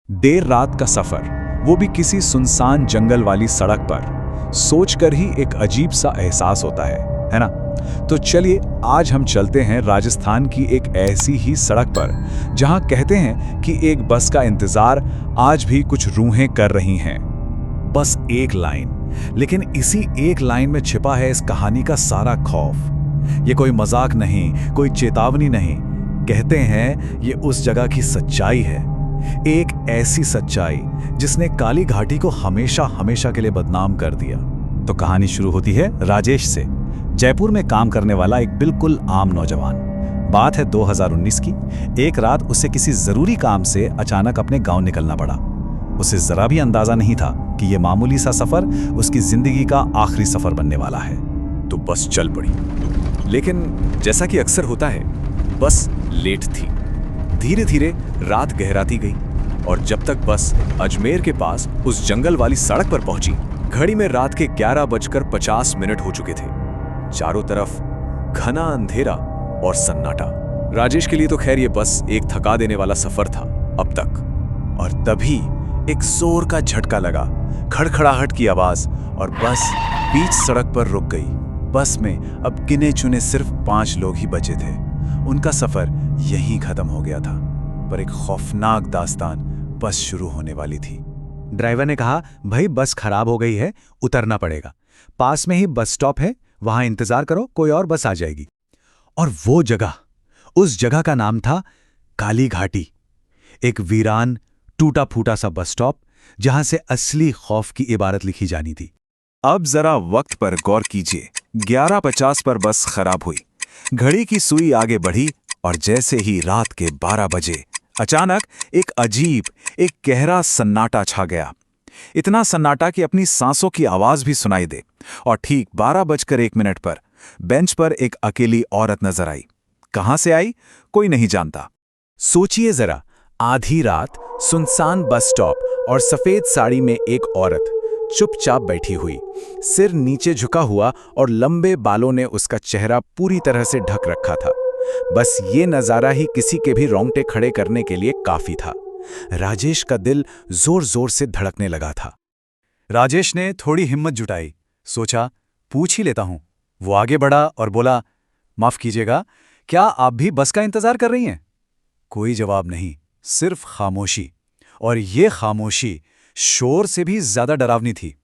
देर रात का सफर, वो भी किसी सुनसान जंगल वाली सड़क पर, सोचकर ही एक अजीब सा एहसास होता है ना? तो चलिए आज हम चलते हैं राजस्थान की एक ऐसी ही सड़क पर जहां कहते हैं कि एक बस का इंतजार आज भी कुछ रूहें कर रही हैं। बस एक लाइन, लेकिन इसी एक लाइन में छिपा है इस कहानी का सारा खौफ। ये कोई मजाक नहीं, कोई चेतावनी नहीं, कहते हैं ये उस जगह की सच्चाई है। एक ऐसी सच्चाई जिसने काली घाटी को हमेशा हमेशा के लिए बदनाम कर दिया। तो कहानी शुरू होती है राजेश से, जयपुर में काम करने वाला एक बिल्कुल आम नौजवान। बात है 2019 की। एक रात उसे किसी जरूरी काम से अचानक अपने गांव निकलना पड़ा। उसे जरा भी अंदाजा नहीं था कि यह मामूली सा सफर उसकी जिंदगी का आखिरी सफर बनने वाला है। तो बस चल पड़ी, लेकिन जैसा कि अक्सर होता है, बस लेट थी। धीरे धीरे रात गहराती गई और जब तक बस अजमेर के पास उस जंगल वाली सड़क पर पहुंची, घड़ी में रात के 11:50 हो चुके थे। चारों तरफ घना अंधेरा और सन्नाटा। राजेश के लिए तो खैर ये बस एक थका देने वाला सफर था अब तक। और तभी एक जोर का झटका लगा, खड़खड़ाहट की आवाज, और बस बीच सड़क पर रुक गई। बस में अब गिने चुने सिर्फ 5 लोग ही बचे थे। उनका सफर यहीं खत्म हो गया था, पर एक खौफनाक दास्तान बस शुरू होने वाली थी। ड्राइवर ने कहा, भाई बस खराब हो गई है, उतरना पड़ेगा। पास में ही बस स्टॉप है, वहां इंतजार करो, कोई और बस आ जाएगी। और वो जगह, उस जगह का नाम था काली घाटी। एक वीरान टूटा फूटा सा बस स्टॉप जहां से असली खौफ की इबारत लिखी जानी थी। अब जरा वक्त पर गौर कीजिए। 11:50 पर बस खराब हुई। घड़ी की सुई आगे बढ़ी और जैसे ही रात के 12 बजे अचानक एक अजीब, एक गहरा सन्नाटा छा गया। इतना सन्नाटा कि अपनी सांसों की आवाज भी सुनाई दे। और ठीक 12:01 पर बेंच पर एक अकेली औरत नजर आई। कहां से आई कोई नहीं जानता। सोचिए जरा, आधी रात, सुनसान बस स्टॉप और सफेद साड़ी में एक औरत चुपचाप बैठी हुई, सिर नीचे झुका हुआ और लंबे बालों ने उसका चेहरा पूरी तरह से ढक रखा था। बस ये नजारा ही किसी के भी रोंगटे खड़े करने के लिए काफी था। राजेश का दिल जोर जोर से धड़कने लगा था। राजेश ने थोड़ी हिम्मत जुटाई, सोचा पूछ ही लेता हूं। वो आगे बढ़ा और बोला, माफ कीजिएगा, क्या आप भी बस का इंतजार कर रही हैं? कोई जवाब नहीं, सिर्फ खामोशी। और ये खामोशी शोर से भी ज्यादा डरावनी थी।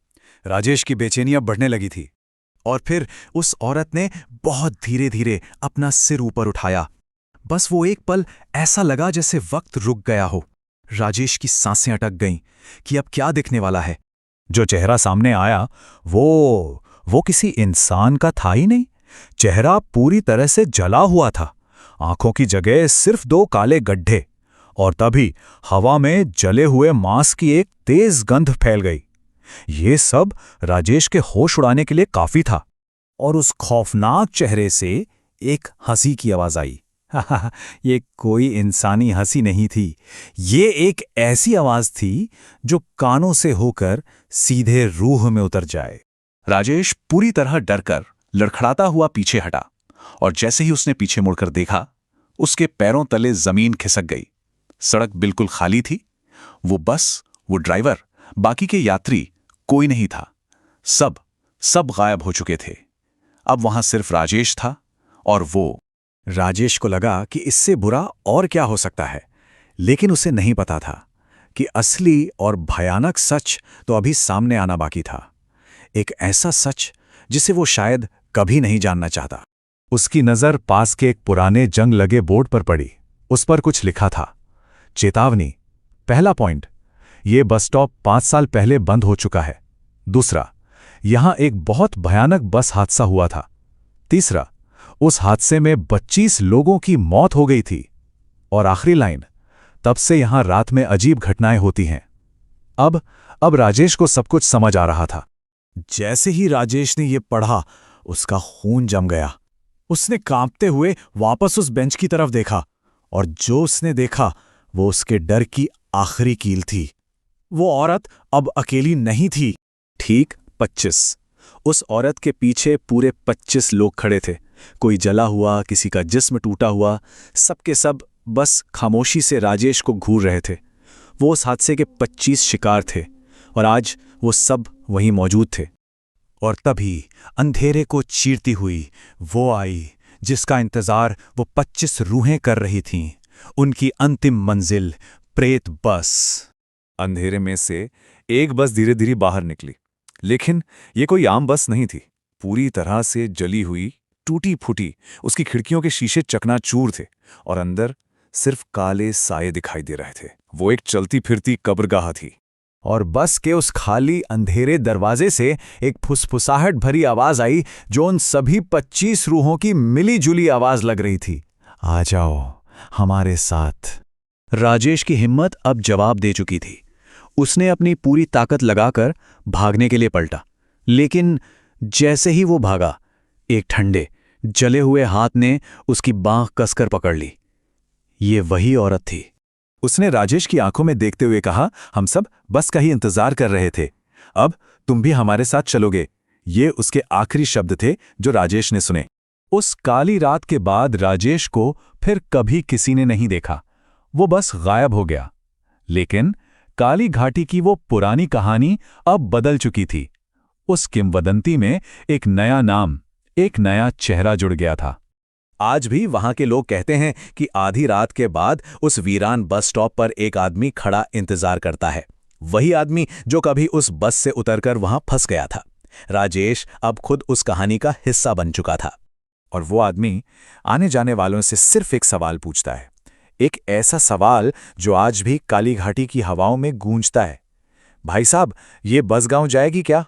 राजेश की बेचैनी अब बढ़ने लगी थी। और फिर उस औरत ने बहुत धीरे धीरे अपना सिर ऊपर उठाया। बस वो एक पल ऐसा लगा जैसे वक्त रुक गया हो। राजेश की सांसें अटक गईं कि अब क्या दिखने वाला है। जो चेहरा सामने आया वो किसी इंसान का था ही नहीं। चेहरा पूरी तरह से जला हुआ था। आंखों की जगह सिर्फ 2 काले गड्ढे। और तभी हवा में जले हुए मांस की एक तेज गंध फैल गई। ये सब राजेश के होश उड़ाने के लिए काफी था। और उस खौफनाक चेहरे से एक हंसी की आवाज आई। ये कोई इंसानी हंसी नहीं थी। ये एक ऐसी आवाज थी जो कानों से होकर सीधे रूह में उतर जाए। राजेश पूरी तरह डरकर लड़खड़ाता हुआ पीछे हटा। और जैसे ही उसने पीछे मुड़कर देखा, उसके पैरों तले जमीन खिसक गई। सड़क बिल्कुल खाली थी। वो बस, वो ड्राइवर, बाकी के यात्री, कोई नहीं था। सब गायब हो चुके थे। अब वहां सिर्फ राजेश था और वो। राजेश को लगा कि इससे बुरा और क्या हो सकता है, लेकिन उसे नहीं पता था कि असली और भयानक सच तो अभी सामने आना बाकी था। एक ऐसा सच जिसे वो शायद कभी नहीं जानना चाहता। उसकी नजर पास के एक पुराने जंग लगे बोर्ड पर पड़ी। उस पर कुछ लिखा था, चेतावनी। पहला पॉइंट, ये बस स्टॉप 5 साल पहले बंद हो चुका है। दूसरा, यहां एक बहुत भयानक बस हादसा हुआ था। तीसरा, उस हादसे में 25 लोगों की मौत हो गई थी। और आखिरी लाइन, तब से यहां रात में अजीब घटनाएं होती हैं। अब राजेश को सब कुछ समझ आ रहा था। जैसे ही राजेश ने यह पढ़ा, उसका खून जम गया। उसने कांपते हुए वापस उस बेंच की तरफ देखा, और जो उसने देखा वो उसके डर की आखिरी कील थी। वो औरत अब अकेली नहीं थी। ठीक 25। उस औरत के पीछे पूरे 25 लोग खड़े थे। कोई जला हुआ, किसी का जिस्म टूटा हुआ, सबके सब बस खामोशी से राजेश को घूर रहे थे। वो उस हादसे के 25 शिकार थे और आज वो सब वहीं मौजूद थे। और तभी अंधेरे को चीरती हुई वो आई जिसका इंतजार वो 25 रूहें कर रही थीं, उनकी अंतिम मंजिल प्रेत बस। अंधेरे में से एक बस धीरे धीरे बाहर निकली, लेकिन ये कोई आम बस नहीं थी। पूरी तरह से जली हुई, टूटी फूटी, उसकी खिड़कियों के शीशे चकनाचूर थे और अंदर सिर्फ काले साये दिखाई दे रहे थे। वो एक चलती फिरती कब्रगाह थी। और बस के उस खाली अंधेरे दरवाजे से एक फुसफुसाहट भरी आवाज आई जो उन सभी 25 रूहों की मिली जुली आवाज लग रही थी। आ जाओ हमारे साथ। राजेश की हिम्मत अब जवाब दे चुकी थी। उसने अपनी पूरी ताकत लगाकर भागने के लिए पलटा, लेकिन जैसे ही वो भागा, एक ठंडे जले हुए हाथ ने उसकी बांह कसकर पकड़ ली। ये वही औरत थी। उसने राजेश की आंखों में देखते हुए कहा, हम सब बस का ही इंतजार कर रहे थे, अब तुम भी हमारे साथ चलोगे। ये उसके आखिरी शब्द थे जो राजेश ने सुने। उस काली रात के बाद राजेश को फिर कभी किसी ने नहीं देखा। वो बस गायब हो गया। लेकिन काली घाटी की वो पुरानी कहानी अब बदल चुकी थी। उस किंवदंती में एक नया नाम, एक नया चेहरा जुड़ गया था। आज भी वहां के लोग कहते हैं कि आधी रात के बाद उस वीरान बस स्टॉप पर एक आदमी खड़ा इंतजार करता है। वही आदमी जो कभी उस बस से उतरकर वहां फंस गया था। राजेश अब खुद उस कहानी का हिस्सा बन चुका था। और वो आदमी आने जाने वालों से सिर्फ एक सवाल पूछता है, एक ऐसा सवाल जो आज भी काली घाटी की हवाओं में गूंजता है। भाई साहब, ये बस गांव जाएगी क्या?